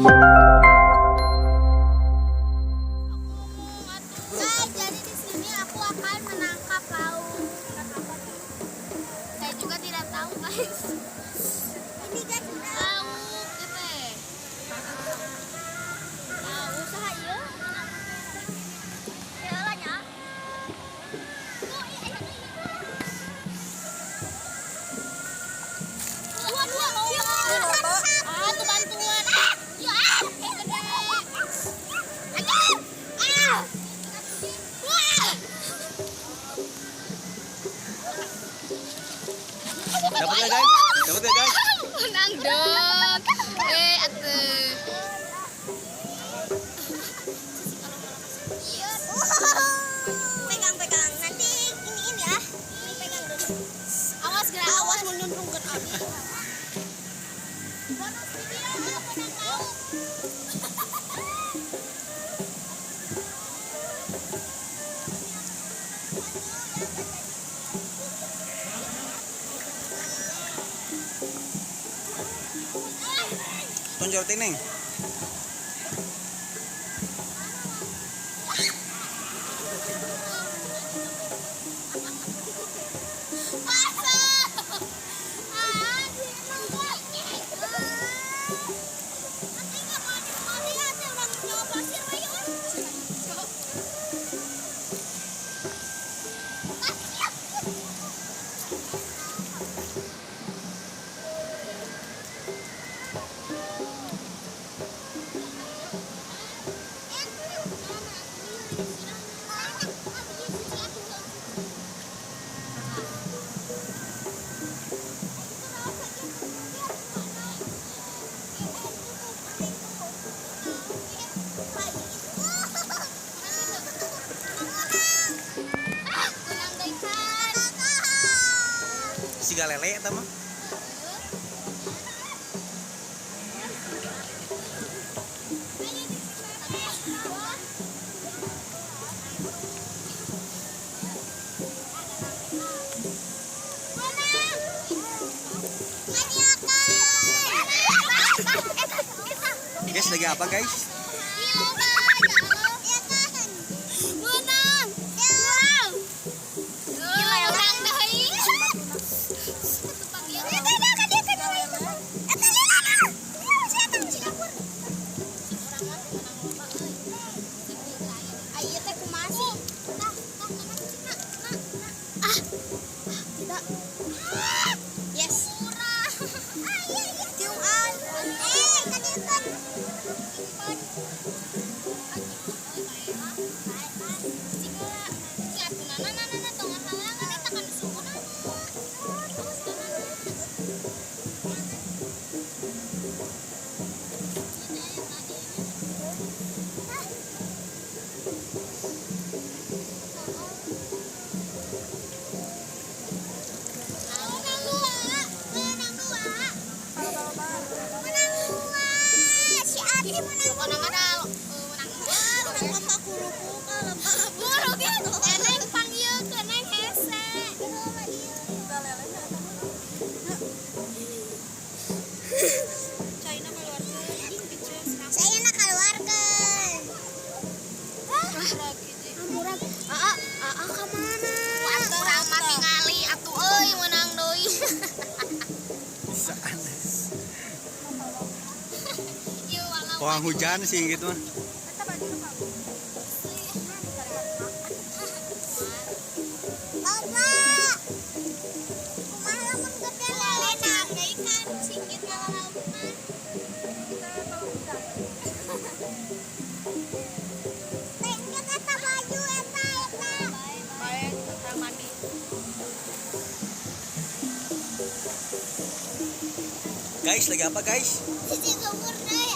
Jadi di sini aku akan menangkap lauk. Saya juga tidak tahu guys. Ini guys lauk gitu. Lauk usaha ya. Ya lah ya. Tuh bantuan. Ya. Dapat ya guys? Dapat ya guys? Menang dong. Atuh. Pegang-pegang. Nanti ini ya. Ini pegang dulu. Awas gerak. Awas menyundungkan abi. Bonus video menang lauk. Tunjuk tining. Siga lele eta mah. Guys, lagi apa guys? Saya nak keluarkan. Kemana? Atuh rama tingali atuh euy menang deui. Pohon hujan sih gitu mah. Guys, lagi apa guys? Cici sumur deh.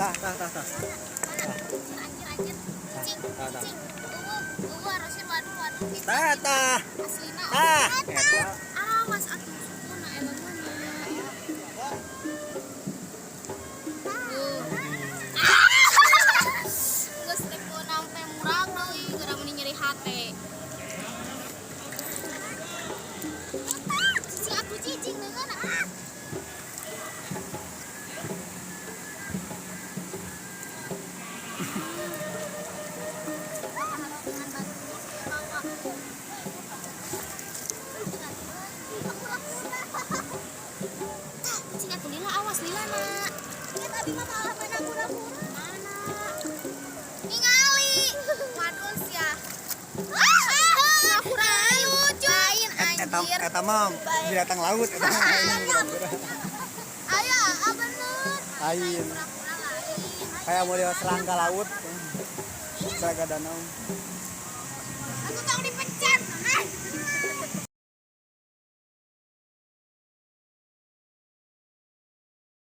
Tah, tah, tah, tah. Anjir. Cicing. Tah, tah. Harusnya waduh. Tah, tah. Aslina. Tah. Eta. Awas atuh sukuna elemennya. Geus teh nampe murang deui gara meni nyeri hate. Cicing atuh cicing deungeun ah. Cicing atuh lila awas lila nak. Ini tadi mah malah main kura-kura. Mana? Ningali. Waduh sia. Kura-kura lucu. Lain anjir. Eta mah binatang laut eta mah. Aya, bener. Lain. Kura-kura lain. Kayak model serangga laut. Serangga danau.